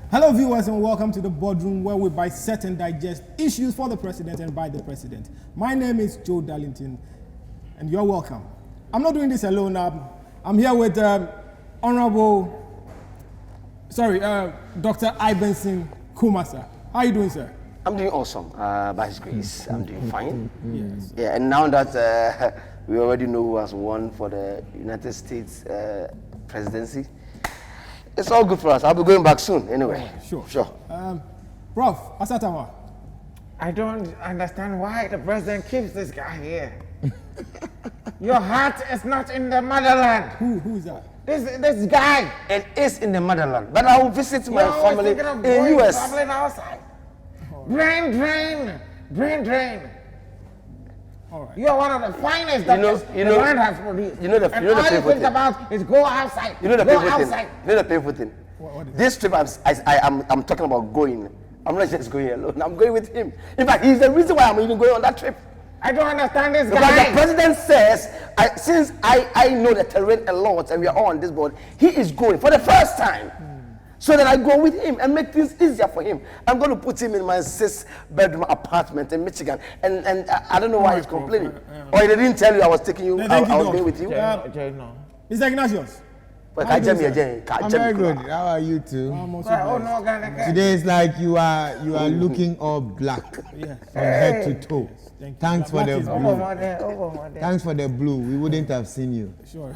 Hello viewers and welcome to the Boardroom, where we dissect and digest issues for the president and by the president. My name is Joe Darlington and you're welcome. I'm not doing this alone now. I'm here with Dr. Ibenson Kumasa. How are you doing, sir? I'm doing awesome, by His grace. I'm doing fine. Yes. Yeah, and now that we already know who has won for the United States presidency, it's all good for us. I'll be going back soon anyway. Sure. Prof, Asatawa. I don't understand why the president keeps this guy here. Your heart is not in the motherland. Who is that? This guy. It is in the motherland, but I will visit my family in US. Traveling outside. Brain drain. All right. You are one of the finest that the land has produced. You know the all you painful think thing. about is go outside. You know the go painful outside. thing. You know the painful thing. What is This trip, I'm talking about going. I'm not just going alone. I'm going with him. In fact, he's the reason why I'm even going on that trip. I don't understand this Because guy. the president says, since I know the terrain a lot and we are all on this board, he is going for the first time. So that I go with him and make things easier for him. I'm going to put him in my 6-bedroom apartment in Michigan. And I don't know why he's complaining. Or he didn't tell you I was taking you, I was going with you. Mr. Ignatius. I'm very good. How are you too? Today is like you are looking all black from head to toe. Thanks for the blue. Thanks for the blue. We wouldn't have seen you. Sure.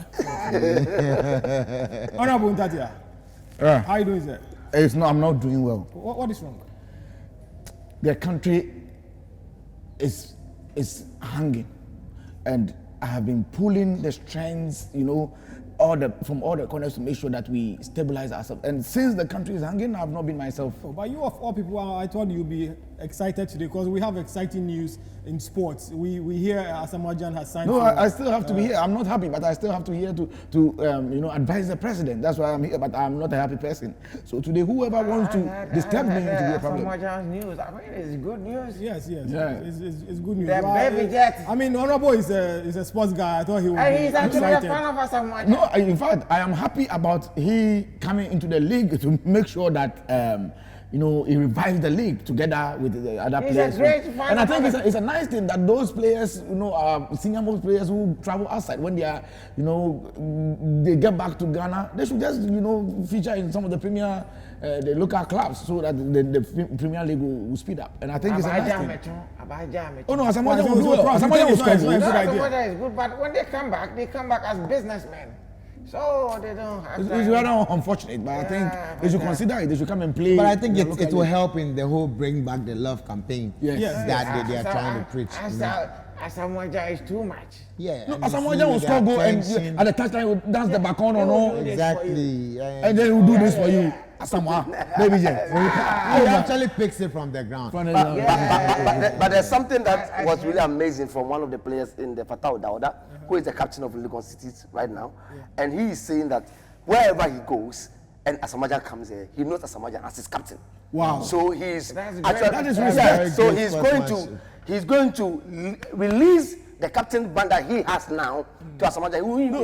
Honorable Ntatia. How are you doing, sir? I'm not doing well. What is wrong? The country is hanging, and I have been pulling the strings, from all the corners to make sure that we stabilize ourselves. And since the country is hanging, I have not been myself. Oh, but you of all people, I thought you'd be excited today because we have exciting news in sports. We hear Asamoah has signed. No, I still have to be here. I'm not happy, but I still have to here to advise the president. That's why I'm here. But I'm not a happy person. So today, whoever wants to disturb me, to be a problem. Asamoah news. I mean, it's good news. Yes. Yeah. It's good news. The baby jet. I mean, Honorable is a sports guy. I thought he would be He's actually a excited. fan of Asamoah. No, in fact, I am happy about he coming into the league to make sure that he revives the league together with the other He's players. a great fan. And I think it's a nice thing that those players, senior most players who travel outside, when they are, they get back to Ghana, they should just, feature in some of the the local clubs so that the Premier League will speed up. And I think it's a nice thing. Oh no, Asamoah will do well. Asamoah will score goals. Asamoah is good, but when they come back as businessmen. So they don't have It's rather unfortunate, but I think they should consider it. They should come and play. But I think it will help in the whole Bring Back the Love campaign that they are trying to preach. Asamoah is too much. Yeah. No, Asamoah will score goal and at the touchline will dance the bacon or no. Exactly. And then he will do this for you. Asamoah, baby J. He actually picks it from the ground. But there's something that was really amazing from one of the players in the Fatau Dauda, who is the captain of Legon City right now. And he is saying that wherever he goes, and Asamoah comes here, he knows Asamoah as his captain. Wow. So he's that is respect. So he's going to release the captain band that he has now to Asamoah.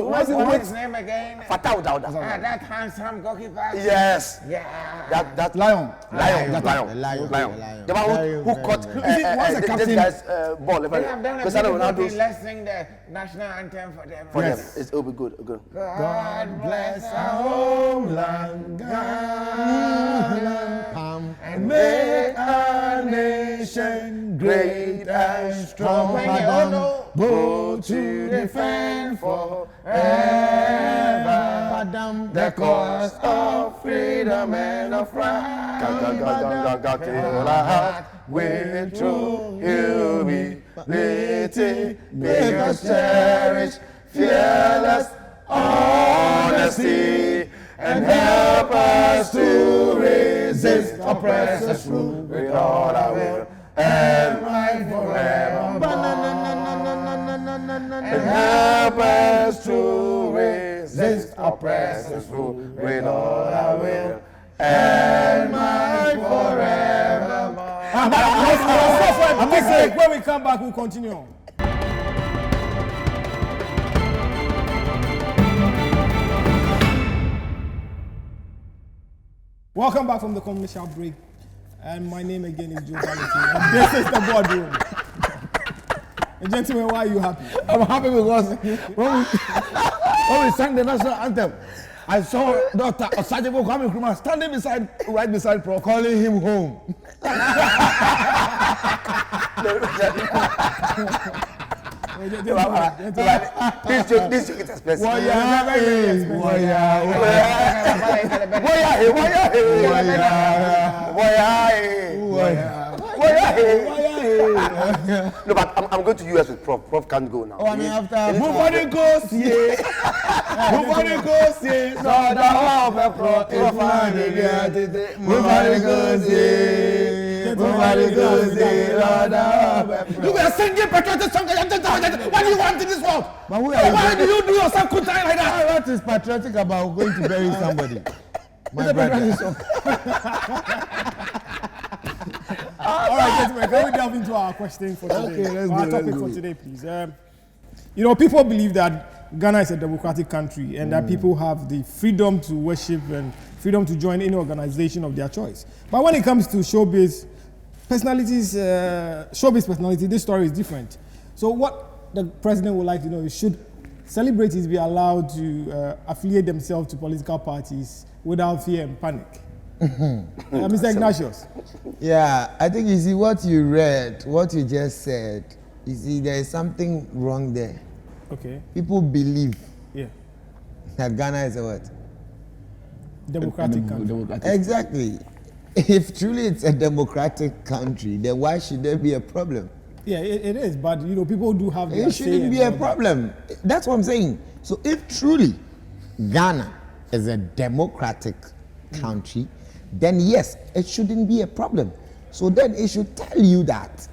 What's his name again? Fatau Dauda. That handsome goalkeeper. Yes. Yeah. That Lion. The one who caught this guy's ball. They have done a beautiful thing. Let's sing the national anthem for them. It will be good. God bless our homeland, And make our nation great and strong. Go to defend forever the cause of freedom and of right. With true humility, make us cherish fearless honesty, and help us to resist oppressors' rule with all our will and might forevermore. And help us to resist oppressors' rule with all our will and might forevermore. When we come back, we'll continue. Welcome back from the commercial break. And my name again is Joe Dalington. And this is the Boardroom. And gentlemen, why are you happy? I'm happy because when we sang the national anthem, I saw Dr. Osajebo Kwame Nkrumah standing right beside Pro, calling him home. This joke is expensive. No, but I'm going to US with Prof. Prof can't go now. Oh, I mean, after nobody goes, yeah. Nobody goes, yeah. So the whole Prof, nobody goes, yeah. Nobody goes, yeah. You were singing patriotic song. What do you want in this world? Why do you do yourself good time like that? What is patriotic about going to bury somebody? My brother. All right, gentlemen, can we delve into our question for today? Okay, let's our go, topic let's for go. today, please. You know, people believe that Ghana is a democratic country and that people have the freedom to worship and freedom to join any organization of their choice. But when it comes to showbiz personalities, this story is different. So what the president would like to know is, should celebrities be allowed to affiliate themselves to political parties without fear and panic? Mr. Ignatius. Yeah, I think you see what you read, what you just said. You see, there is something wrong there. Okay. People believe Yeah. that Ghana is a what? Democratic country. Exactly. If truly it's a democratic country, then why should there be a problem? Yeah, it is, but you know, people do have their It say shouldn't and be a all that. problem. That's what I'm saying. So if truly Ghana is a democratic country, then yes, it shouldn't be a problem. So then it should tell you that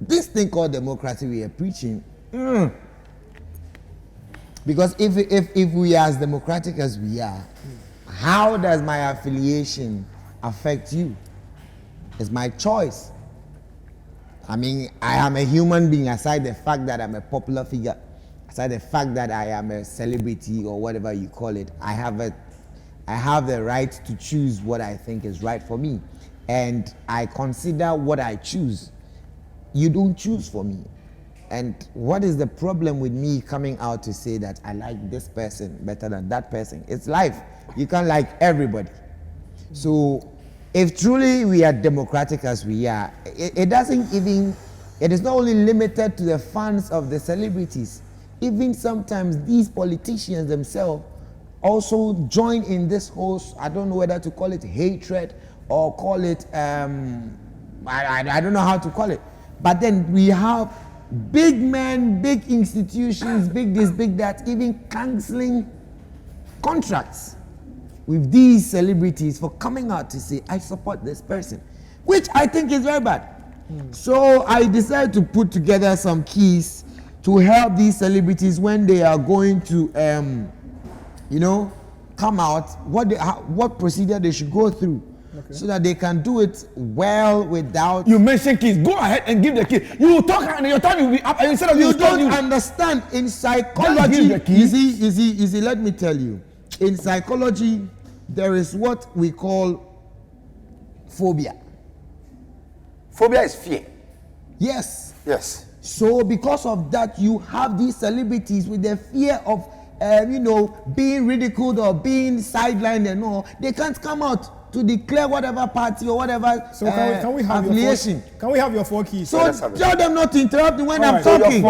this thing called democracy we are preaching, because if we are as democratic as we are, how does my affiliation affect you? It's my choice. I mean, I am a human being, aside the fact that I'm a popular figure, aside the fact that I am a celebrity or whatever you call it. I have the right to choose what I think is right for me. And I consider what I choose. You don't choose for me. And what is the problem with me coming out to say that I like this person better than that person? It's life. You can't like everybody. So if truly we are democratic as we are, it is not only limited to the fans of the celebrities. Even sometimes these politicians themselves also join in this whole, I don't know whether to call it hatred or call it, I don't know how to call it. But then we have big men, big institutions, big this, big that, even canceling contracts with these celebrities for coming out to say, I support this person, which I think is very bad. So I decided to put together some keys to help these celebrities when they are going to, come out, what procedure they should go through, so that they can do it well without. You mention keys. Go ahead and give the key. You talk and your time will be up. And instead of You don't understand in psychology. Just give the keys. You see, let me tell you. In psychology, there is what we call phobia. Phobia is fear. Yes. Yes. So because of that, you have these celebrities with the fear of, being ridiculed or being sidelined and all. They can't come out to declare whatever party or whatever So can we have affiliation. Can we have your 4 keys? So tell them not to interrupt me when All I'm right, so talking.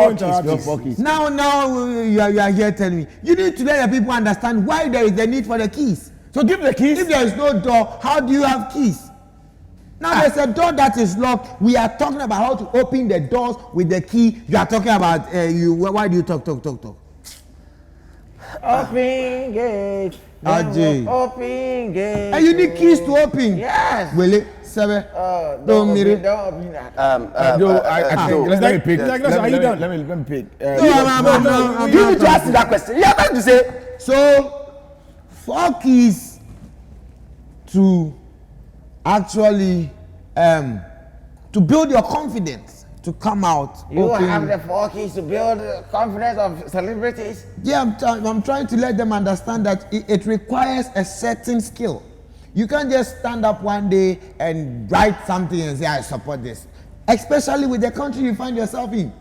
your 4 keys. Now you are here telling me. You need to let the people understand why there is the need for the keys. So give the keys. If there is no door, how do you have keys? Now there's a door that is locked. We are talking about how to open the doors with the key. You are talking about why do you talk? Open gate. Ajay. Open gate. And you need keys to open. Yes. Will it? Seven. Don't open that. Let me pick. Are you done? Let me pick. You need to ask that question. You are going to say. So 4 keys to actually to build your confidence to come out. You open. have the 4 keys to build the confidence of celebrities. Yeah, I'm trying to let them understand that it requires a certain skill. You can't just stand up one day and write something and say, I support this. Especially with the country you find yourself in.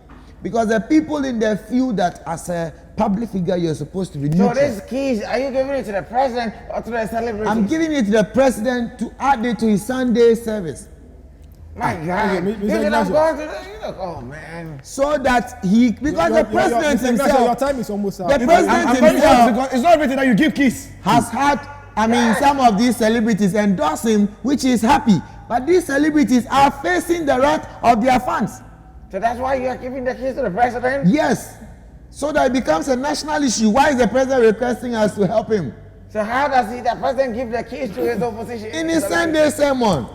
Because the people in there feel that as a public figure, you're supposed to be neutral. So these keys, are you giving it to the president or to the celebrities? I'm giving it to the president to add it to his Sunday service. My God, you should have gone to the, oh man. So that he, because the president himself, your time is almost up. the president himself, because it's not everything that you give keys. has had, some of these celebrities endorse him, which is happy. But these celebrities are facing the wrath of their fans. So that's why you are giving the keys to the president? Yes. So that it becomes a national issue. Why is the president requesting us to help him? So how does the president give the keys to his opposition? In his Sunday sermon.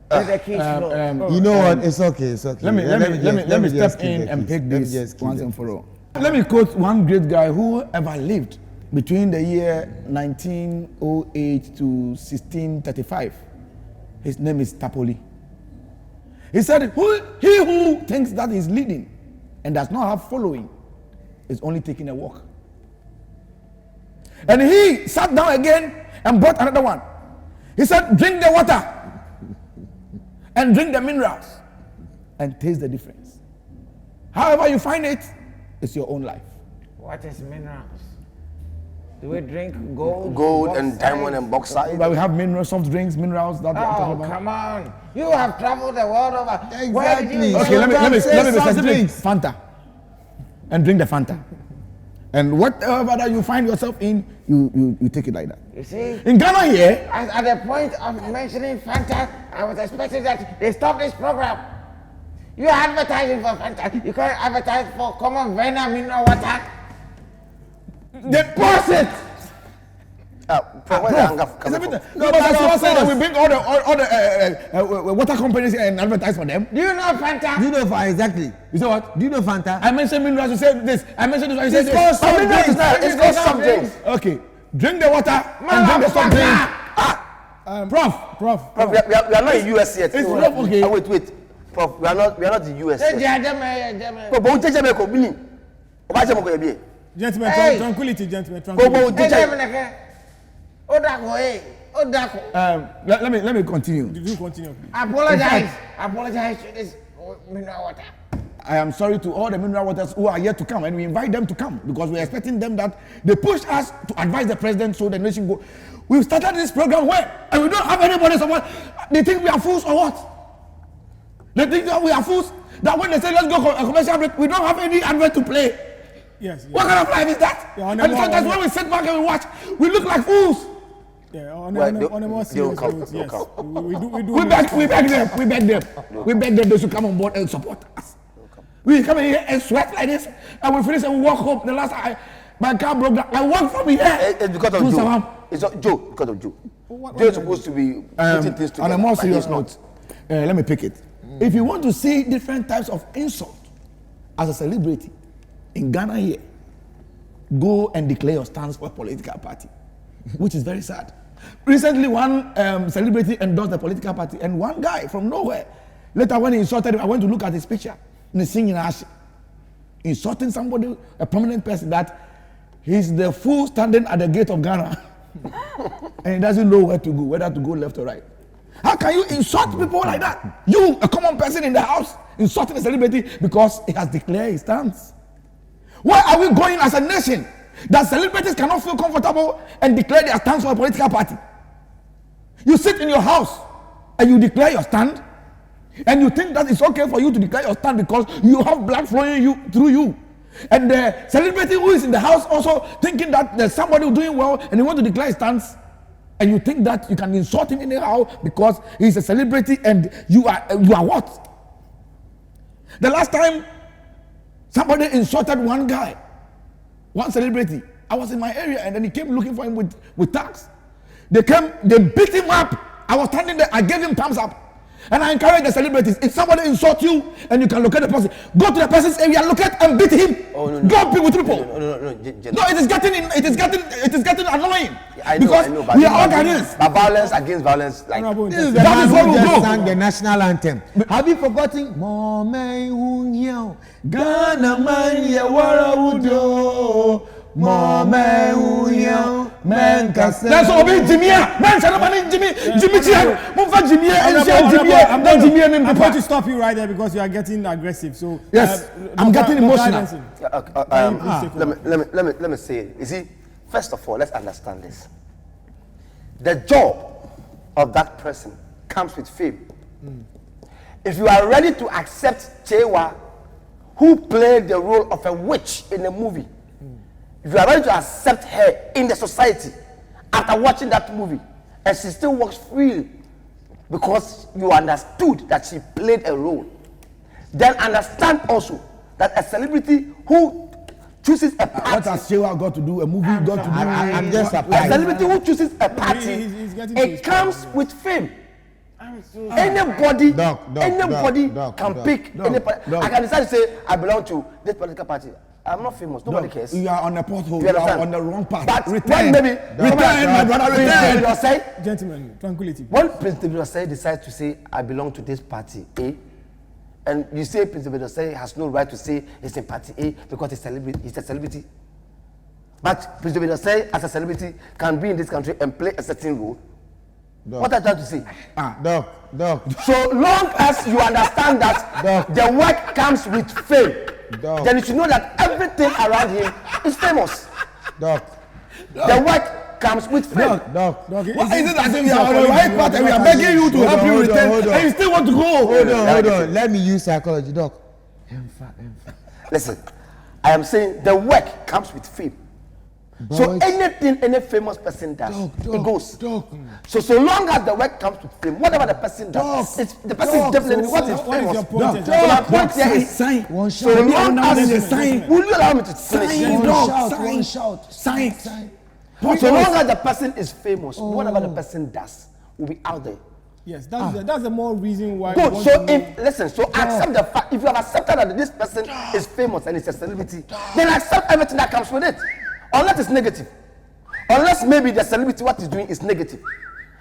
The keys flow. You know what? It's okay. It's okay. Let me step in and pick this once and for all. Let me quote one great guy who ever lived between the year 1908 to 1635. His name is Tapoli. He said, he who thinks that he's leading and does not have following is only taking a walk. And he sat down again and brought another one. He said, drink the water and drink the minerals and taste the difference. However you find it, it's your own life. What is minerals? Do we drink gold? Gold and diamond and bauxite. But we have minerals, soft drinks, minerals. That Oh, come on. You have traveled the world over. Exactly. Where did you Okay, let me soft drink drinks. Fanta. And drink the Fanta. And whatever that you find yourself in, you take it like that. You see? In Ghana here, At the point of mentioning Fanta, I was expecting that they stop this program. You are advertising for Fanta. You can't advertise for common venom mineral water. they post it. Where's the anger coming from? No, but that's what saying that we bring all the water companies here and advertise for them. Do you know Fanta? Do you know Fanta? Exactly. You say what? Do you know Fanta? I mentioned minerals, you said this. I mentioned this, you said It's this. called soft Mineral is drinks. not, it's called soft drinks. Okay, drink the water and drink the soft drink. Prof. Prof, we are not in US yet. It's not okay. Wait. Prof, we are not in US Say yet. Jademe. Prof, but we take a company. Oba je mo ko be. Gentlemen, Hey. tranquility, gentlemen, But tranquility. we take Odako. Let me continue. Do continue, please. Apologize to this mineral water. I am sorry to all the mineral waters who are yet to come, and we invite them to come because we're expecting them that they pushed us to advise the president so the nation go. We've started this program where, and we don't have anybody support. They think we are fools or what? They think that we are fools. That when they say let's go for a commercial break, we don't have any advert to play. Yes. What kind of life is that? Yeah, and sometimes when we sit back and we watch, we look like fools. Yeah, on a more serious note, yes. We do. We beg them. They should come on board and support us. We come in here and sweat like this, and we finish and we walk home. The last time my car broke down, I walked from here. It's because of Joe. It's Joe, because of Joe. Joe is supposed to be putting things together. On a more serious note, let me pick it. If you want to see different types of insult as a celebrity in Ghana here, go and declare your stance for a political party, which is very sad. Recently, one celebrity endorsed the political party, and one guy from nowhere, later when he insulted him, I went to look at his picture, and he's singing insulting somebody, a prominent person, that he's the fool standing at the gate of Ghana, and he doesn't know where to go, whether to go left or right. How can you insult people like that? You, a common person in the house, insulting a celebrity because he has declared his stance. Where are we going as a nation that celebrities cannot feel comfortable and declare their stance for a political party? You sit in your house and you declare your stand, and you think that it's okay for you to declare your stand because you have blood flowing through you. And the celebrity who is in the house also thinking that there's somebody doing well and he wants to declare his stance, and you think that you can insult him anyhow because he's a celebrity and you are what? The last time somebody insulted one guy, one celebrity, I was in my area and then he came looking for him with tags. They beat him up. I was standing there, I gave him thumbs up. And I encourage the celebrities, if somebody insults you and you can locate the person, go to the person's area, locate and beat him. Oh, no. Go with people. No. No, it is getting annoying. I know, because but we are all Ghanaians. But violence against violence, like This is the That is man where who we just go. sang the national anthem. Have you forgotten? Ghana man ye wara udo. Men can say. That's all be Jimmy. Men say nobody Jimmy. Jimmy Chia. Move for Jimmy. I'm going to stop you right there because you are getting aggressive. So yes, I'm getting emotional. Let me say it. You see, first of all, let's understand this. The job of that person comes with fame. If you are ready to accept Chewa, who played the role of a witch in a movie, if you are ready to accept her in the society after watching that movie, and she still walks freely because you understood that she played a role, then understand also that a celebrity who chooses a party. What has Chewa got to do? A movie got to do? I'm just surprised. A celebrity who chooses a party, it comes with fame. Anybody can pick anybody. I can decide to say I belong to this political party. I'm not famous. Nobody cares. You are on a pothole. You are on the wrong path. But return, maybe my brother. Return. Gentlemen, tranquility. When Prince David Osei decides to say I belong to this party A, and you say Prince David Osei has no right to say he's in party A because he's a celebrity. But Prince David Osei, as a celebrity, can be in this country and play a certain role. Doc. What are you trying to say? Doc. So long as you understand that the work comes with fame, then you should know that everything around him is famous. The work comes with fame. Why is it that we are on the right path and we are begging you to help you return and you still want to go? Hold on. Let me use psychology, Doc. Listen, I am saying the work comes with fame. But so anything any famous person does, it goes. So long as the work comes to fame, whatever the person does, the person is definitely what is famous. My point here is sign. So long as the sign, will you allow me to sign? So long as the person is famous, whatever the person does will be out there. Yes, that's the more reason why. Good. So accept the fact. If you have accepted that this person is famous and is a celebrity, then accept everything that comes with it. Unless it's negative. Unless maybe the celebrity, what he's doing is negative.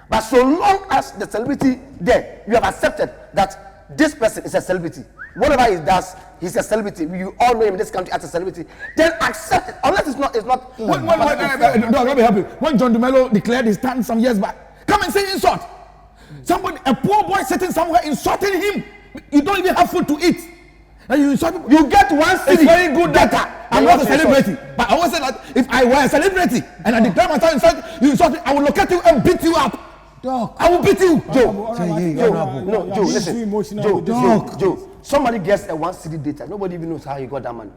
But so long as the celebrity there, you have accepted that this person is a celebrity. Whatever he does, he's a celebrity. You all know him in this country as a celebrity. Then accept it. Unless it's not. Let me help you. When John DeMello declared his stand some years back, come and say insult. Somebody, a poor boy sitting somewhere insulting him. You don't even have food to eat. And you insult people. You get one city. It's very good data. I'm not a celebrity. But I always say that if I were a celebrity and I declare myself insult, you insult me, I will locate you and beat you up. Doc. I will beat you. Joe, listen. Joe, somebody gets a one city data. Nobody even knows how you got that money.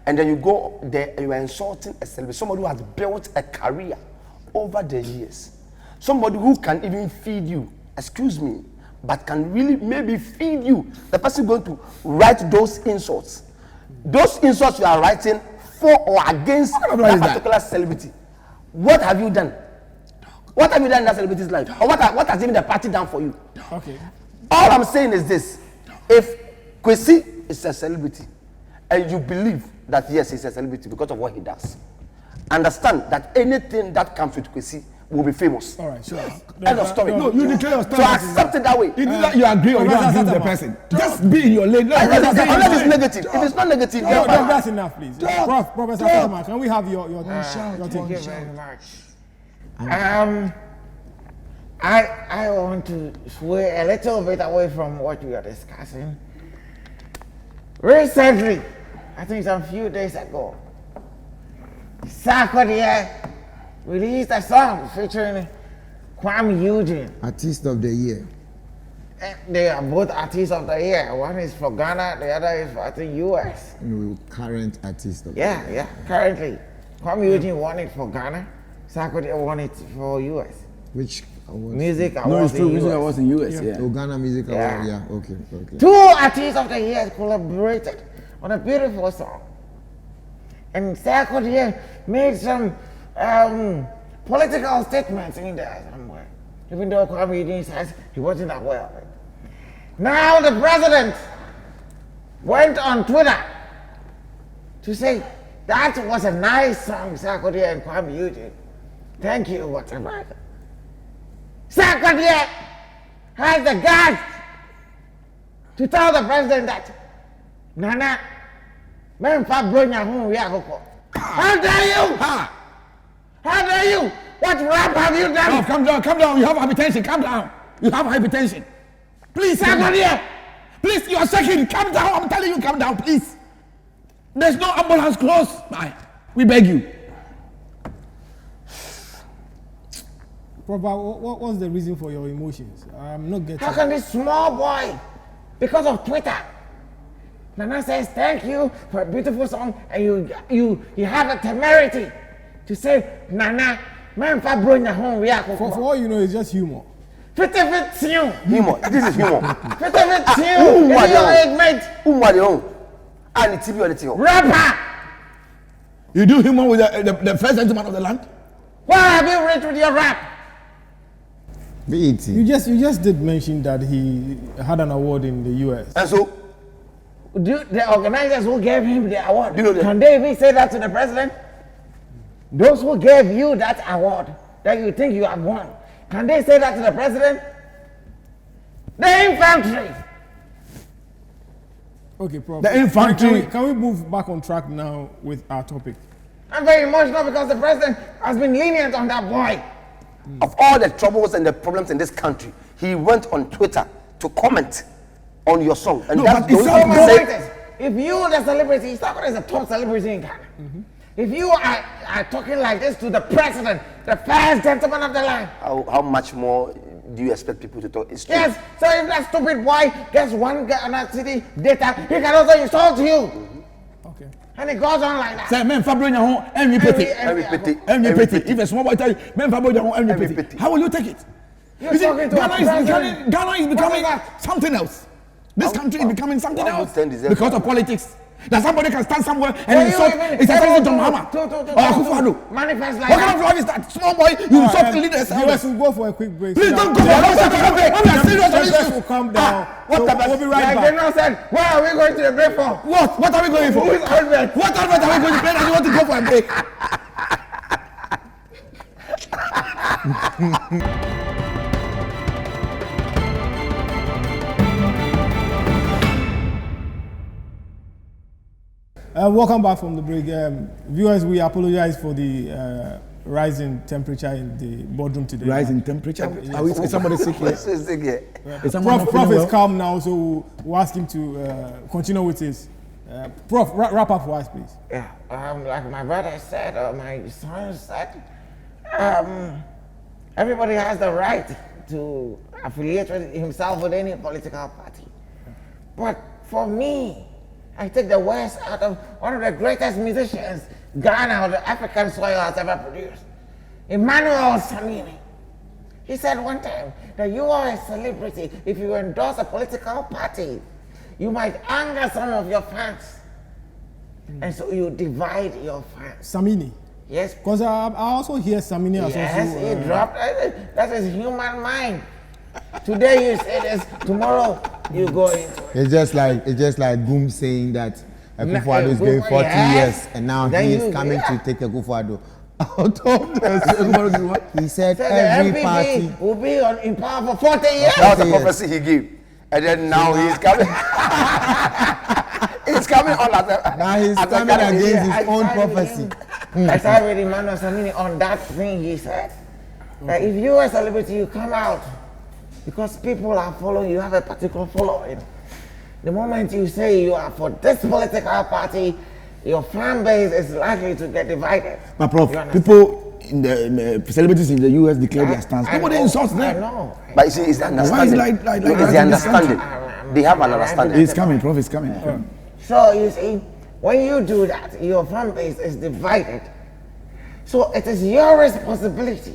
And then you go there and you are insulting a celebrity. Somebody who has built a career over the years. Somebody who can even feed you. Excuse me. But can really maybe feed you. The person going to write those insults. Those insults you are writing for or against that particular celebrity. What have you done? What have you done in that celebrity's life? Or what has even the party done for you? Okay. All I'm saying is this. If Kwesi is a celebrity and you believe that yes, he's a celebrity because of what he does, understand that anything that comes with Kwesi will be famous. All right, sure. End of story. No, you declare your stand. So accept it that way. You agree or you don't agree with the person. Just be in your lane. Unless it's negative. If it's not negative, that's enough, please. Professor Fatima, can we have your Thank you very much. I want to sway a little bit away from what we are discussing. Recently, I think some few days ago, Sarkodie released a song featuring Kwame Eugene. Artist of the Year. They are both artists of the year. One is for Ghana, the other is for I think US. No, current artist of the year. Yeah. Currently, Kwame Eugene won it for Ghana. Sarkodie won it for US. Which award? Music awards. No, it's true. Music awards in US. Yeah. Oh, Ghana Music Award. Yeah. Okay. Two artists of the year collaborated on a beautiful song. And Sarkodie made some political statements in there somewhere. Even though Kwame Eugene says he wasn't aware of it. Now the president went on Twitter to say that was a nice song, Sarkodie and Kwame Eugene. Thank you, whatever. Sarkodie has the guts to tell the president that Nana, how dare you? How dare you? What rap have you done? Oh, calm down. You have hypertension. Calm down. You have hypertension. Please, come here. Please, you are shaking. Calm down. I'm telling you, calm down, please. There's no ambulance close by. We beg you. Prof, what's the reason for your emotions? I'm not getting. How can this small boy, because of Twitter, Nana says thank you for a beautiful song, and you have a temerity to say, Nana, man, for bring your home, for all you know, it's just humor. Humor. This is humor. Rapper! You do humor with the first gentleman of the land? Why have you reached with your rap? BET. You just did mention that he had an award in the US. And so, The organizers who gave him the award, you know can they even say that to the president? Those who gave you that award that you think you have won, can they say that to the president? The infantry. Okay, Prof. The infantry. Can we move back on track now with our topic? I'm very emotional because the president has been lenient on that boy. Of all the troubles and the problems in this country, he went on Twitter to comment on your song. And that's the only thing he said. If you, the celebrity, he's talking as a top celebrity in Ghana. If you are talking like this to the president, the first gentleman of the land. How much more do you expect people to talk? It's true. Yes, so if that stupid boy gets one Ghana city data, he can also insult you. Okay. And it goes on like that. Say, men, Fabio, your home, and repeat it. If a small boy tell you, men, Fabio, your home, and repeat it. How will you take it? You're talking to Ghana is becoming something else. This country is becoming something else because of politics. That somebody can stand somewhere and insult. It's a John Mahama or Akufo-Addo. Manifest like what kind of life is that? Small boy, you insult the leaders. Yes, we'll go for a quick break. Please don't go for a break. We are serious on this. Will calm down. We'll be right back. General said, where are we going to the break for? What are we going for? Who is Albert? What Albert are we going to play that you want to go for a break? Welcome back from the break. Viewers, we apologize for the rising temperature in the boardroom today. Rising temperature? Is somebody sick here? Prof is calm now, so we'll ask him to continue with his. Prof, wrap up for us, please. Yeah, like my brother said, or my son said, everybody has the right to affiliate himself with any political party. But for me, I take the worst out of one of the greatest musicians Ghana or the African soil has ever produced, Emmanuel Samini. He said one time that you are a celebrity. If you endorse a political party, you might anger some of your fans. And so you divide your fans. Samini? Yes. Because I also hear Samini as yes, also... he dropped, that's his human mind. Today you say this, tomorrow you go into it. It's just like Boom saying that Akufo-Addo is going 40 years and now he is coming to take Akufo-Addo out of the He said every party will be in power for 40 years. That was the prophecy he gave. And then now he's coming. He's coming on now he's coming against his own prophecy. I started with Emmanuel Samini on that thing he said. That if you are a celebrity, you come out. Because people are following, you have a particular following. The moment you say you are for this political party, your fan base is likely to get divided. But Prof, people in the celebrities in the US declare their stance. Nobody insults them. I know. But you see, it's the understanding. Why is it like it's the understanding. They have an understanding. It's coming, Prof, it's coming. So you see, when you do that, your fan base is divided. So it is your responsibility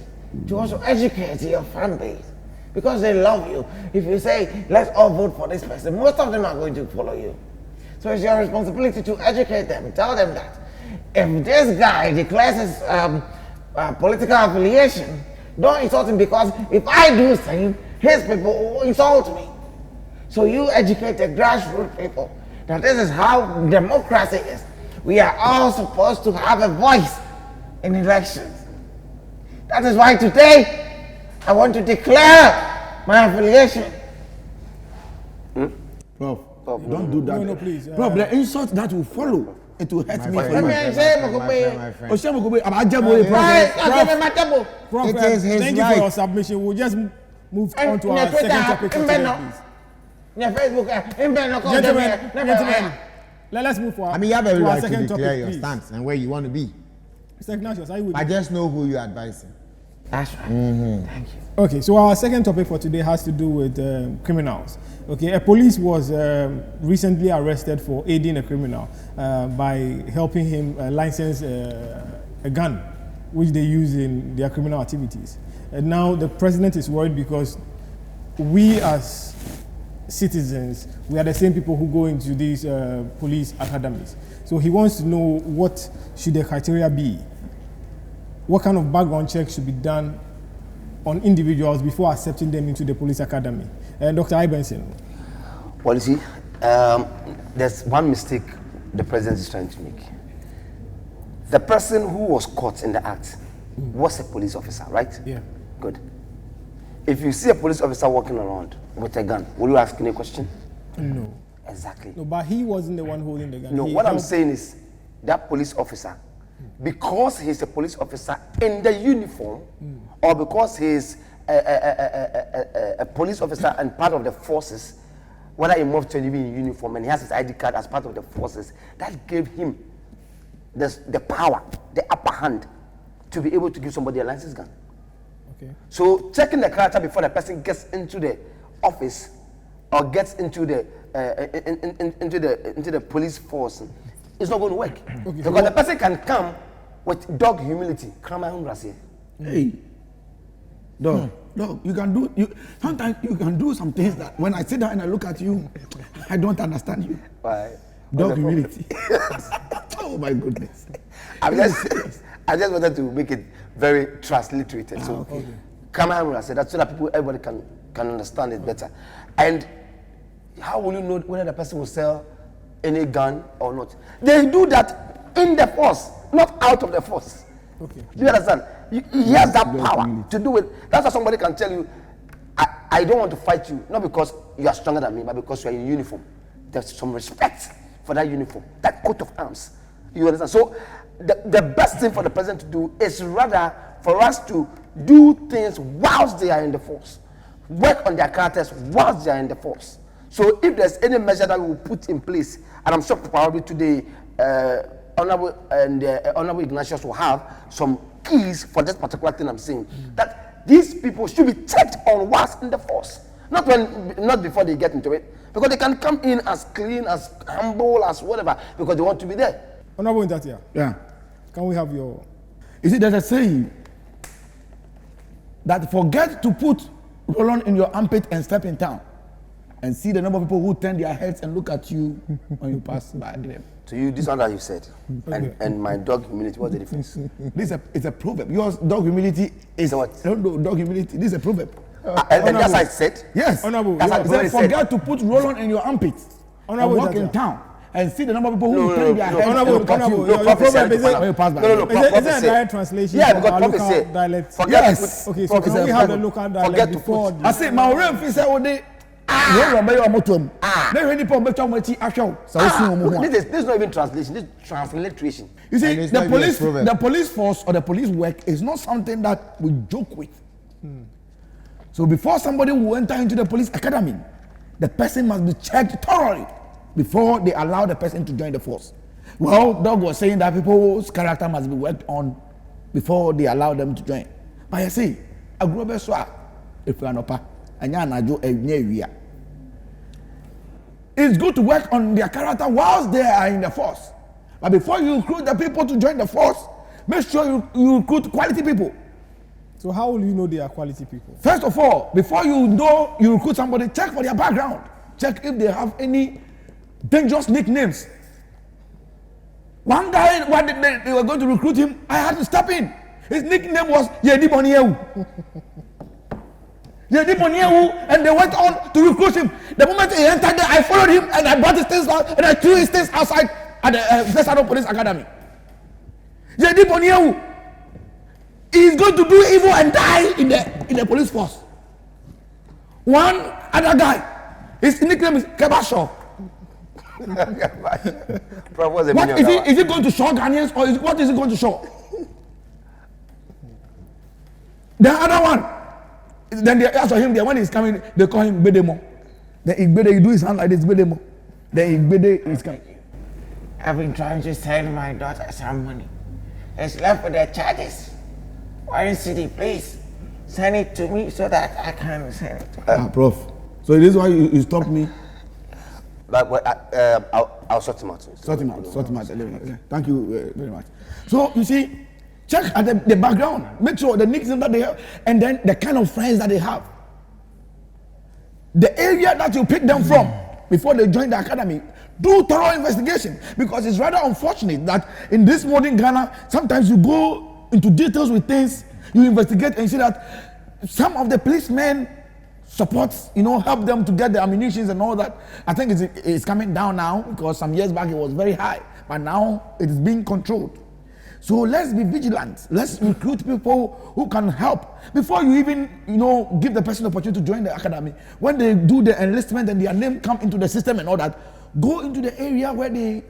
to also educate your fan base. Because they love you. If you say, let's all vote for this person, most of them are going to follow you. So it's your responsibility to educate them, tell them that if this guy declares his political affiliation, don't insult him, because if I do the same, his people will insult me. So you educate the grassroots people that this is how democracy is. We are all supposed to have a voice in elections. That is why today, I want to declare my affiliation. Prof, don't do that. No, please. Prof, the insult that will follow it will hurt me My for friend, you. my friend, my friend. Oshemokube, Abajabo, It is his Thank you for right. your submission. We'll just move on to our second topic for today, please. Gentlemen, let's move forward. I mean, you have every to our right to second declare topic, your please. stance and where you want to be. Mr. Ignatius, are you with I me? just know who you're advising. That's right. Thank you. Okay, so our second topic for today has to do with criminals. Okay, a police was recently arrested for aiding a criminal by helping him license a gun, which they use in their criminal activities. And now the president is worried because we as citizens, we are the same people who go into these police academies. So he wants to know what should the criteria be. What kind of background check should be done on individuals before accepting them into the police academy? Dr. Ibenson. Well, you see, there's one mistake the president is trying to make. The person who was caught in the act was a police officer, right? Yeah. Good. If you see a police officer walking around with a gun, will you ask any question? No. Exactly. No, but he wasn't the one holding the gun. No, He what I'm helped- saying is that police officer, because he's a police officer in the uniform, or because he's a police officer and part of the forces, whether he moved to be in uniform and he has his ID card as part of the forces, that gave him the power, the upper hand to be able to give somebody a license gun. Okay. So checking the character before the person gets into the office or gets into the into the police force is not going to work. Okay, Because so the person can come with dog humility. Hey, dog, you can do. Sometimes you can do some things that when I sit down and I look at you, I don't understand you. Why? Dog humility. Oh my goodness. I just wanted to make it very transliterated. So Kamara said that so that everybody can understand it better. And how will you know whether the person will sell any gun or not? They do that in the force, not out of the force. Okay. Do you understand? He has that power to do it. That's why somebody can tell you, I don't want to fight you, not because you are stronger than me, but because you are in uniform. There's some respect for that uniform, that coat of arms. You understand? So the best thing for the president to do is rather for us to do things whilst they are in the force. Work on their characters whilst they are in the force. So if there's any measure that we will put in place, and I'm sure probably today, Honorable Ignatius will have some keys for this particular thing I'm saying, that these people should be checked on whilst in the force, not before they get into it, because they can come in as clean, as humble, as whatever, because they want to be there. Honorable Ntatia, Yeah. can we have your... You see, there's a saying that forget to put roll-on in your armpit and step in town and see the number of people who turn their heads and look at you when you pass by them. To you, this one that you said, and my dog humility, what's the difference? It's a proverb. Yours, dog humility is So what? No, dog humility. This is a proverb. And that's what I said. Yes. Honorable, That's you what He I said, said. forget to put roll-on in your armpit Honorable and walk in Ntatia. town and see the number of people who turn their heads and Honorable, look at you. Honorable, No, your prophet proverb said is it... When you pass by. No, Is it a prophet direct translation Yeah, from because our prophet local said, dialect? forget Yes. to put, Okay, so can we have the local dialect forget to before... put. I say, my own fi say what they roll by your motor. Then when people bet on what you show. So This is not even translation, this is transliteration. you see, And it's not even a proverb. the police force or the police work is not something that we joke with. So before somebody will enter into the police academy, the person must be checked thoroughly before they allow the person to join the force. Well, Doug was saying that people's character must be worked on before they allow them to join. But I say, a global swap, if you are not it's good to work on their character whilst they are in the force. But before you recruit the people to join the force, make sure you recruit quality people. So how will you know they are quality people? First of all, before you know you recruit somebody, check for their background. Check if they have any dangerous nicknames. One guy, when they were going to recruit him, I had to step in. His nickname was Yedi Bonieu. Yedi Bonieu, and they went on to recruit him. The moment he entered there, I followed him and I brought his things out and I threw his things outside at the Vesado Police Academy. Yedi Bonieu is going to do evil and die in the police force. One other guy, his nickname is Kebasho. Prof, what's the What meaning of that? is he going to show Ghanaians or what is he going to show? The other one, then they ask him, when he's coming, they call him Bedemo. Then he do his hand like this, Bedemo. Then Bede is coming. I've been trying to send my daughter some money. It's left with the charges. One city, please send it to me so that I can send it. Prof. So this is why you stopped me. Like, I'll sort him out. Sort him out. Okay. Thank you very much. So you see, check at the background. Make sure the nickname that they have, and then the kind of friends that they have. The area that you pick them from before they join the academy. Do thorough investigation, because it's rather unfortunate that in this modern Ghana, sometimes you go into details with things, you investigate and see that some of the policemen supports, help them to get the ammunition and all that. I think it's coming down now, because some years back it was very high, but now it is being controlled. So let's be vigilant. Let's recruit people who can help before you even, give the person the opportunity to join the academy. When they do the enlistment and their name come into the system and all that, go into the area where they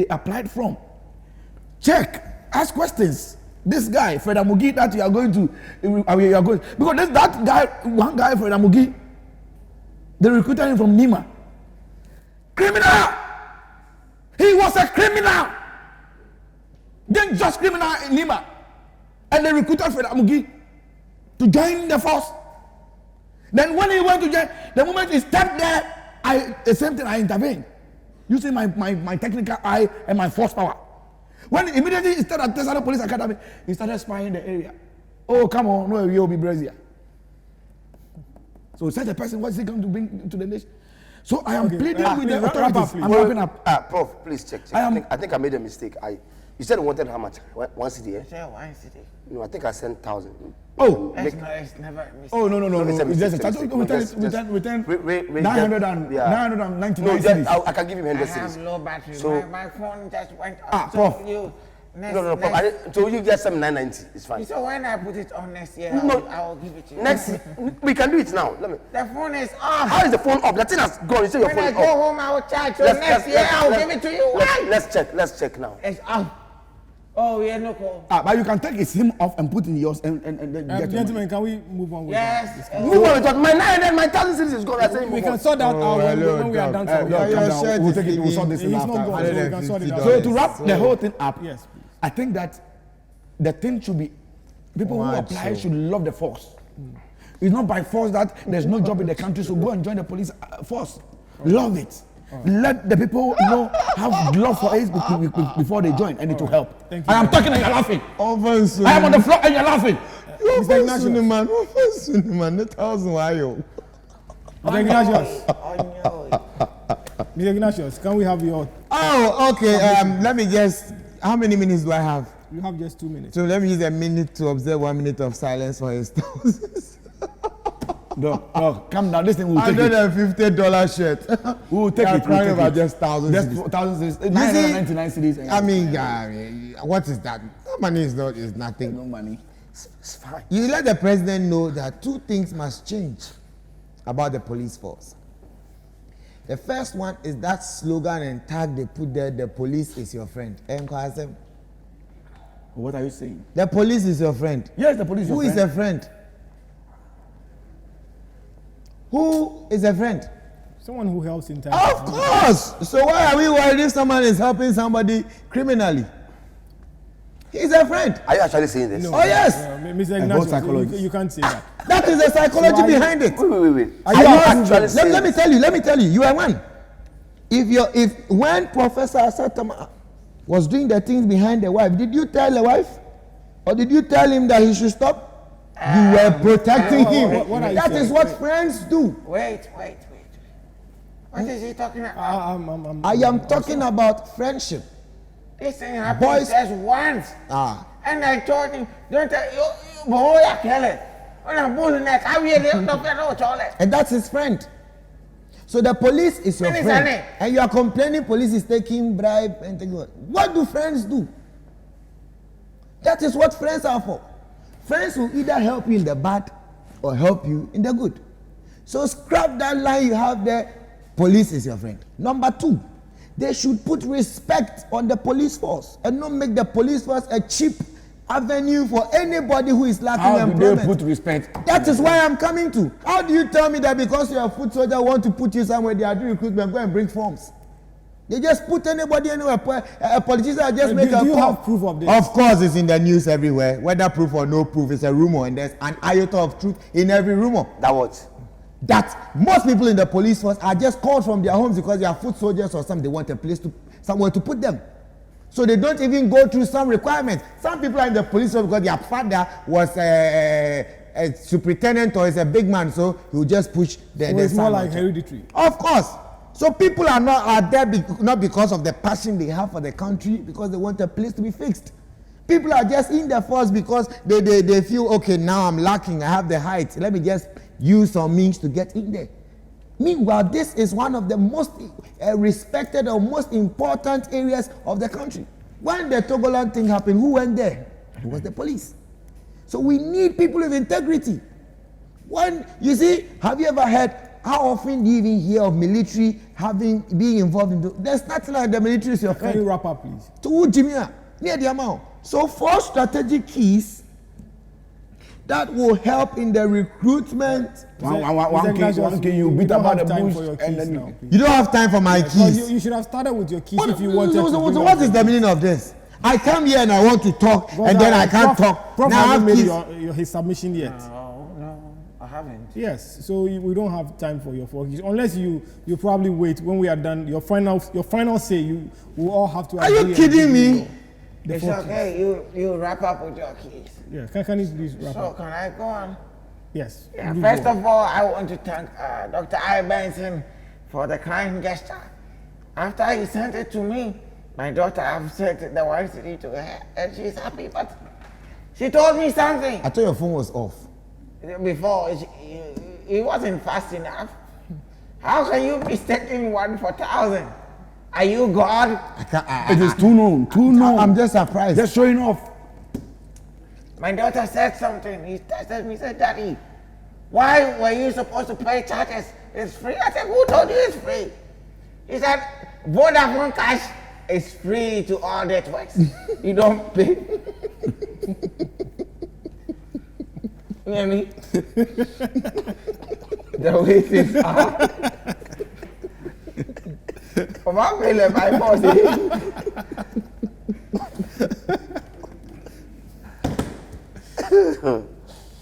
applied from. Check, ask questions. This guy, Fred Amugi, that you are going to, because that guy, one guy, Fred Amugi, they recruited him from Nima. Criminal! He was a criminal! Then just criminal in Nima. And they recruited Fred Amugi to join the force. Then when he went to join, the moment he stepped there, the same thing, I intervened. Using my technical eye and my force power. When immediately he started at Tesala Police Academy, he started spying the area. Oh, come on, no, you'll be Brazil. So such a person, what is he going to bring to the nation? So I am pleading with the authorities. I'm wrapping up. Prof, please check. I think I made a mistake. You said you wanted how much? 1 city, eh? I said 1 city. No, I think I sent 1,000. Oh, It's never a mistake. oh no! It's just a within 999 cities. I can give him 100 I cities. have low battery. So- my phone just went off. Prof. No, Prof. So you get some 990. It's fine. So when I put it on next year, No. I will give it to you. Next, we can do it now. Let me. The phone is off. How is the phone up? The thing has gone. You say your When phone I is go off. home, I will charge. So next year, I will give it to you. Why? Let's check now. It's off. Oh, we are no call. But you can take his SIM off and put in yours and then get Gentlemen, can we move on with Yes. Move on because my 1,000 cities is gone. I say We move can on. sort that out when we are done. We'll take it. We'll sort this He's thing not after. gone, so we can sort it out. So to wrap the whole thing up, Yes, please. I think that the thing should be people who apply should love the force. It's not by force that there's no job in the country, so go and join the police force. Love it. Let the people have love for it before they join, and it will help. Thank you. I am talking and you're laughing. Offensive. I am on the floor and you're laughing. Offensive, man. Offensive, man. 1,000, why you? Mr. Ignatius. Mr. Ignatius, can we have your... Oh, okay. Let me just. How many minutes do I have? You have just 2 minutes. So let me use a minute to observe 1 minute of silence for his thousands. No, calm down. This thing will take it. $150 shirt. We will take I'm it. crying about just thousands. Just thousands. 999 cities. I mean, what is that? That money is nothing. No money. It's fine. You let the president know that 2 things must change about the police force. The first one is that slogan and tag they put there, the police is your friend. What are you saying? The police is your friend. Yes, the police. Who is a friend? Who is a friend? Someone who helps in time. Of course. So why are we worried if someone is helping somebody criminally? He's a friend. Are you actually saying this? No. Oh yes. Mr. Ignatius, you can't say that. That is the psychology So behind it. Wait. Are you actually saying let me tell you. You are one. If when Professor Asatama was doing the things behind the wife, did you tell the wife? Or did you tell him that he should stop? You were protecting him. what are you That saying? is what friends do. Wait. What is he talking about? I am talking about friendship. This thing happened Boys- just once. Ah. And I told him, don't tell you, boy, I kill it. When I'm bullying that, I really don't know. And that's his friend. So the police is your Friend is friend. Annie. And you are complaining police is taking bribe and taking what do friends do? That is what friends are for. Friends will either help you in the bad or help you in the good. So scrap that line you have there, police is your friend. Number 2, They should put respect on the police force and not make the police force a cheap avenue for anybody who is lacking employment. How do they put respect? That is why I'm coming to. How do you tell me that because you're a foot soldier want to put you somewhere, they are doing recruitment, go and bring forms? They just put anybody anywhere. A politician just make a call. Do you have proof of this? Of course, it's in the news everywhere. Whether proof or no proof, it's a rumor, and there's an iota of truth in every rumor. That what? That most people in the police force are just called from their homes because they are foot soldiers or something. They want a place somewhere to put them. So they don't even go through some requirements. Some people are in the police force because their father was a superintendent or is a big man, so he will just push the. So it's more like hereditary. Of course. So people are there not because of the passion they have for the country, because they want a place to be fixed. People are just in the force because they feel, okay, now I'm lacking, I have the height, let me just use some means to get in there. Meanwhile, this is one of the most respected or most important areas of the country. When the Togoland thing happened, who went there? It was the police. So we need people with integrity. When you see, have you ever heard, how often do you even hear of military being involved in there's nothing like the military is your friend. Can you wrap up, please? To Jimmy, near the amount. So 4 strategic keys that will help in the recruitment. One key you beat about the bush and then you don't have time for my keys. You should have started with your keys if you wanted to. So what is the meaning of this? I come here and I want to talk, and then I can't talk. Prof now hasn't made his submission yet. No, I haven't. Yes, so we don't have time for your 4 keys unless you probably wait when we are done. Your final say, you will all have to. Are you kidding me? It's okay. You wrap up with your keys. Yeah, can you please wrap up? So can I go on? Yes. Yeah, first of all, I want to thank Dr. I. Benson for the kind gesture. After he sent it to me, my daughter have said the YCD to her, and she's happy. But she told me something. I thought your phone was off. Before, it wasn't fast enough. How can you be taking 1 for 1,000? Are you God? It is too known. I'm just surprised. Just showing off. My daughter said something. He texted me, said, Daddy, why were you supposed to pay charges? It's free. I said, who told you it's free? He said, Vodafone Cash is free to all networks. You don't pay. You hear me? The way things are. From my belly, my boss.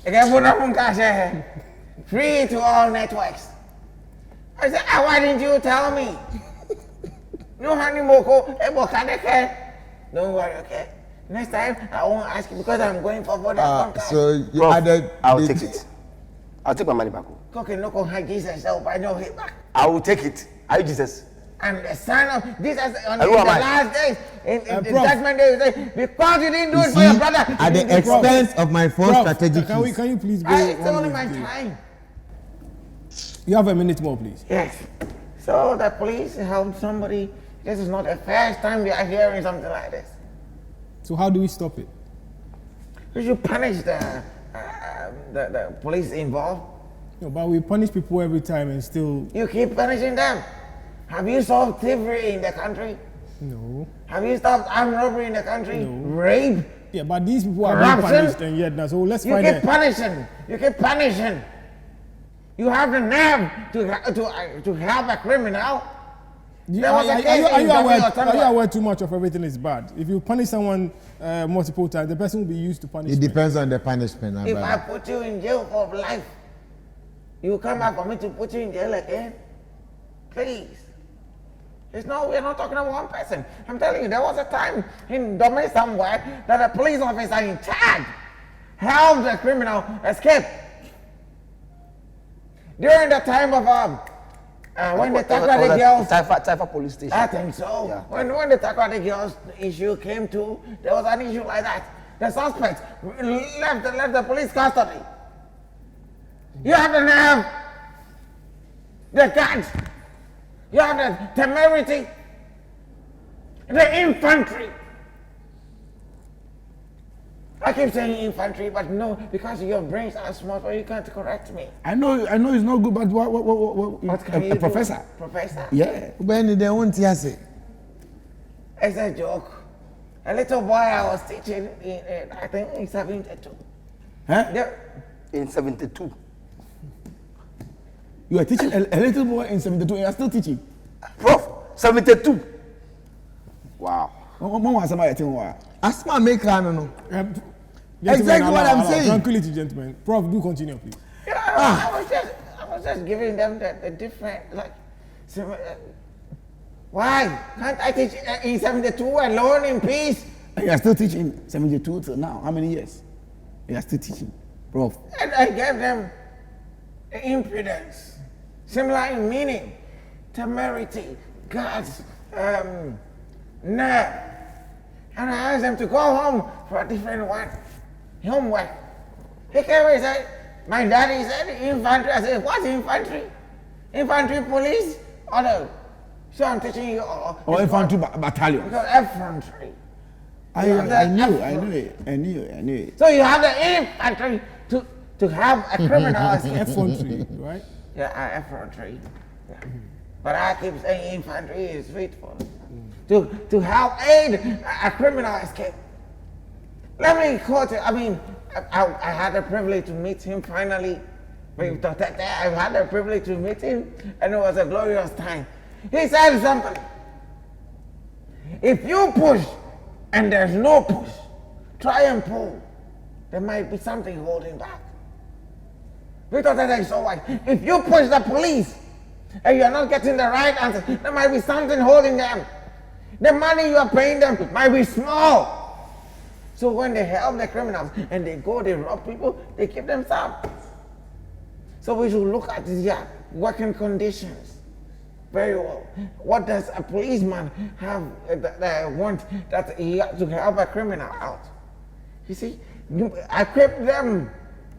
Again, Vodafone Cash free to all networks. I said, why didn't you tell me? No honey moko, don't worry, okay? Next time I won't ask you because I'm going for Vodafone Cash. So you added. I'll take it. I'll take my money back. Okay, no con have Jesus, so I know him back. I will take it. Are you Jesus? I'm the son of Jesus in the last days, in the judgment day, because you didn't do it for your brother. At the expense of my 4 strategic keys. Can you please go? It's only my time. You have a minute more, please. Yes. So the police helped somebody. This is not the first time we are hearing something like this. So how do we stop it? You should punish the police involved. No, but we punish people every time and still. You keep punishing them. Have you solved thievery in the country? No. Have you stopped armed robbery in the country? No. Rape? Yeah, but these people are being punished and yet now. So let's find You keep punishing. You keep punishing. You have the nerve to help a criminal. Are you aware too much of everything is bad? If you punish someone multiple times, the person will be used to punishment. It depends on the punishment. If I put you in jail for life, you come back for me to put you in jail again? Please. We're not talking about one person. I'm telling you, there was a time in Domain somewhere that a police officer in charge helped the criminal escape. During the time of when the Takrady girls, Taifa police station. I think so. Yeah. When the Takrady girls issue came to, there was an issue like that. The suspect left the police custody. You have the nerve, the guns, you have the temerity, the infantry. I keep saying infantry, but no, because your brains are small, so you can't correct me. I know it's not good, but what can you professor? Do? Professor? Yeah. When they won't hear say. It's a joke. A little boy I was teaching in I think in 72. Huh? In 72. You are teaching a little boy in 72 and you are still teaching? Prof, 72. Wow. Asma make no. Exactly what I'm saying. Tranquility, gentlemen. Prof, do continue, please. Yeah, I was just giving them the different, like, why can't I teach in 72 and learn in peace? And you are still teaching 72 till now. How many years? You are still teaching, Prof. And I gave them impudence, similar in meaning, temerity, guts, nerve. And I asked them to go home for a different one, homework. He came and said, my daddy said infantry. I said, what's infantry? Infantry police? Oh no. So I'm teaching you all. Infantry battalion. Infantry. I knew it. So you have the infantry to have a criminal escape. Infantry, right? Yeah, infantry. Yeah. But I keep saying infantry is faithful. To help aid a criminal escape. Let me quote it. I mean, I had the privilege to meet him finally. I had the privilege to meet him, and it was a glorious time. He said something. If you push and there's no push, try and pull. There might be something holding back. Victor said, so what? If you push the police and you're not getting the right answer, there might be something holding them. The money you are paying them might be small. So when they help the criminals and they go, they rob people, they keep themselves. So we should look at their working conditions very well. What does a policeman have want that he has to help a criminal out? You see, equip them,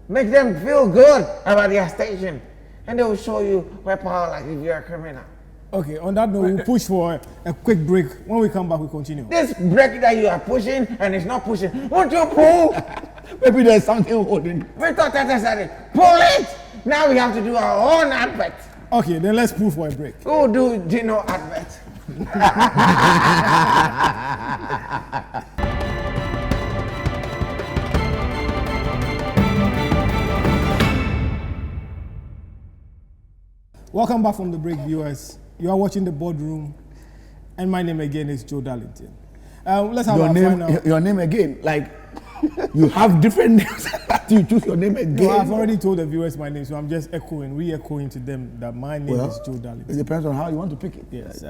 make them feel good about their station, and they will show you where power lies if you're a criminal. Okay, on that note, we'll push for a quick break. When we come back, we continue. This break that you are pushing and it's not pushing, won't you pull? Maybe there's something holding. Victor Tata said it. Pull it! Now we have to do our own advert. Okay, then let's pull for a break. Who do Gino advert? Welcome back from the break, viewers. You are watching the Boardroom, and my name again is Joe Darlington. Let's have your name again. Like you have different names. You choose your name again. No, I've already told the viewers my name, so I'm just re-echoing to them that my name is Joe Darlington. It depends on how you want to pick it. Yes,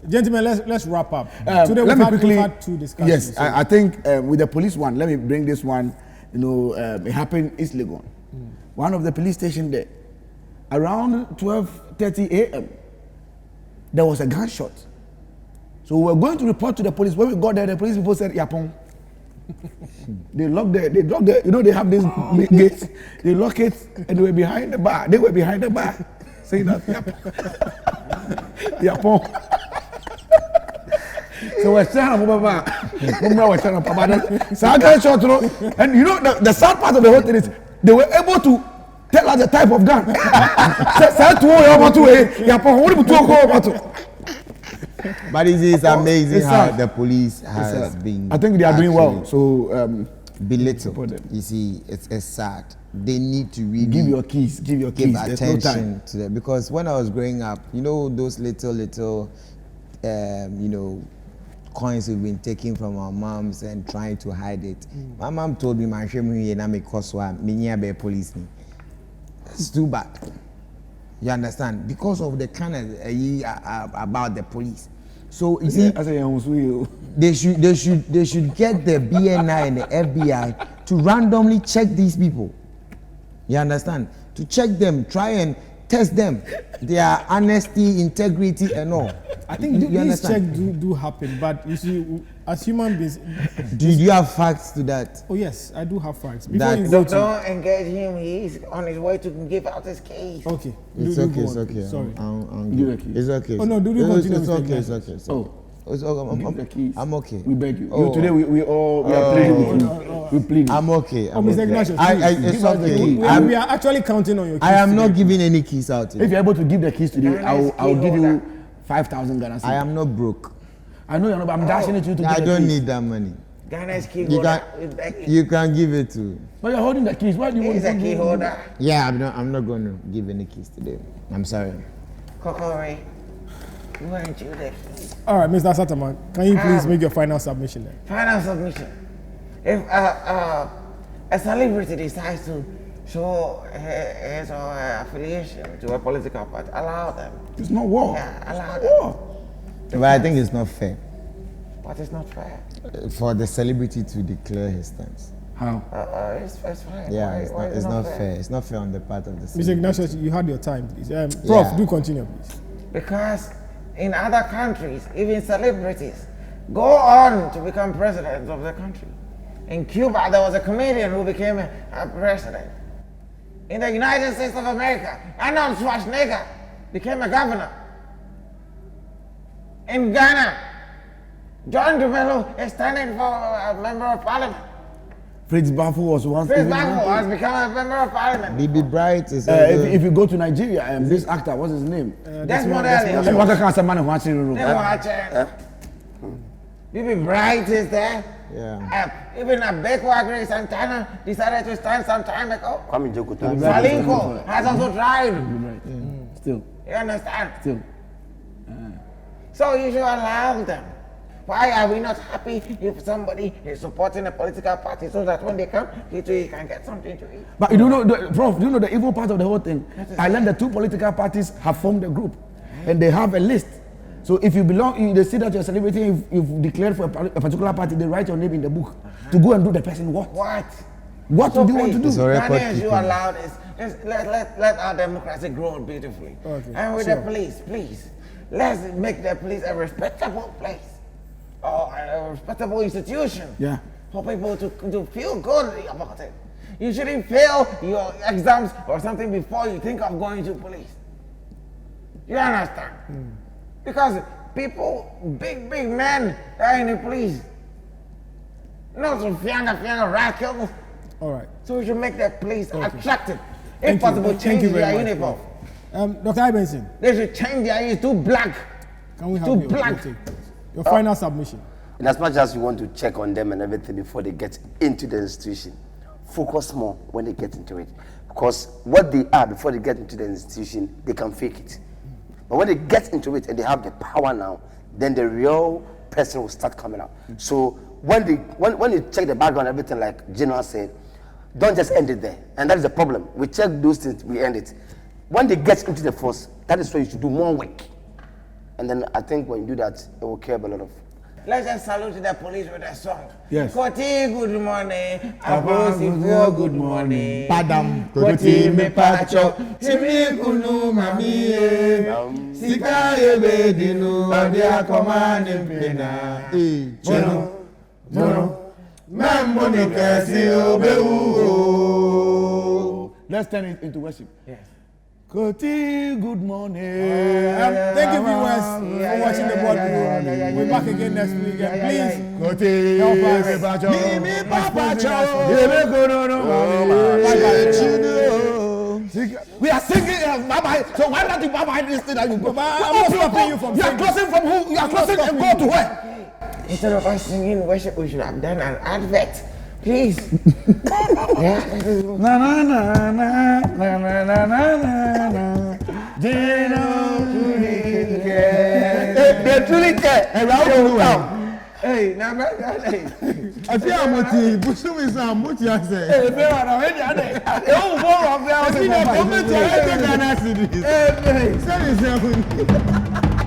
gentlemen, let's wrap up. Today we've had two discussions. Yes, I think with the police one. Let me bring this one. You know, it happened in East Legon. One of the police station there. Around 12:30 a.m., there was a gunshot. So we were going to report to the police. When we got there, the police people said, Yapon. They locked the, you know, they have these gates. They lock it, and they were behind the bar. They were behind the bar, saying that, Yapon. So we're saying, and you know, the sad part of the whole thing is, they were able to tell us the type of gun. But it is amazing how the police has been. I think they are doing well. So belittled. You see, it's sad. They need to really give attention to them, because when I was growing up, you know, those little you know, coins we've been taking from our moms and trying to hide it. My mom told me, "My police." It's too bad. You understand? Because of the kind of about the police. So you see, they should get the BNI and the FBI to randomly check these people. You understand? To check them, try and test them, their honesty, integrity, and all. I think these checks do happen, but you see, as human beings. Do you have facts to that? Oh yes, I do have facts. Don't engage him. He's on his way to give out his case. Okay. It's okay. Sorry. It's okay. Oh no, continue. It's okay. It's okay. I'm okay. We beg you. Today we are pleading. We plead. I'm okay. Mr. Ignatius, it's okay. We are actually counting on your keys. I am not giving any keys out today. If you're able to give the keys today, I'll give you 5,000 Ghana cedis. I am not broke. I know you're not, but I'm dashing it to you to I don't need that money. Ghana's key You holder. you can give it to. But you're holding the keys. Why do you want He's a key holder. Yeah, I'm not going to give any keys today. I'm sorry. Kokore, weren't you the key? All right, Mr. Sataman, can you please make your final submission then? Final submission. If a celebrity decides to show his or her affiliation to a political party, allow them. It's not war. Yeah, allow It's them. war. But I think it's not fair But it's not fair. for the celebrity to declare his stance. How? It's fine. Yeah, Why it's not fair. It's not fair on the part of the Mr. celebrity. Ignatius, you had your time, please. Prof, Yeah. do continue, please. Because in other countries, even celebrities go on to become presidents of the country. In Cuba, there was a comedian who became a president. In the United States of America, Arnold Schwarzenegger became a governor. In Ghana, John Dumelo is standing for a member of parliament. Fritz Bafo was once. Chris Bafo has become a member of parliament. B.B. Bright is If you go to Nigeria, this actor, what's his name? Desmond Elliott. What kind of man who wants in the room? Bibi Bright is there. yeah. Even a Bekwa Grace Santana decided to stand some time ago. Kwame Jokuto. Salinko has also tried. Still. You understand? Still. So you should allow them. Why are we not happy if somebody is supporting a political party so that when they come, he can get something to eat? But you don't know, Prof, do you know the evil part of the whole thing? I learned the two political parties have formed a group and they have a list. So if you belong, they see that you're a celebrity, if you've declared for a particular party, they write your name in the book to go and do the person what? What So do you want to do? Ghanaians, you allow this. Let our democracy grow beautifully. Okay, And with sure. the police, please, let's make the police a respectable place or a respectable institution. Yeah. For people to feel good about it. You shouldn't fail your exams or something before you think of going to police. You understand? Because people, big men are in the police. Not some fianga rascals. All right. So we should make that police attractive. Thank If possible, you. Thank change you very their much, uniform. Dr. Ibenson, They should change their uniform to black. can we have Too your black. take, please? Your final submission? In as much as you want to check on them and everything before they get into the institution, focus more when they get into it. Because what they are before they get into the institution, they can fake it. But when they get into it and they have the power now, then the real person will start coming out. So when you check the background and everything, like General said, don't just end it there. And that is the problem. We check those things, we end it. When they get into the force, that is why you should do more work. And then I think when you do that, it will curb a lot of. Let's just salute the police with a song. Yes. Koti, good morning. Abosifo, good morning. Padam, Koti, me pacho. Chimi kunu mami Sika yebe dinu Adia komani mpena Mono Mambo ni kasi obewu. Let's turn it into worship. Yes. Koti, good morning. Thank you, viewers, for watching the Boardroom. We'll be back again next week. And please, help us. Mimi papa We are singing bye-bye. So why not you bye-bye this thing that you go? I'm not stopping you from You are singing. closing from who? You are closing and go to where? Instead of us singing worship, we should have done an advert. Please. Yeah. Na na na na na na na na na. Dino Truly care. Hey, now, hey. I feel I'm with you. Busumi Sam, what you say? Hey, Vera, now where are they? Oh, more of them. I see the comment. I take an accident. Say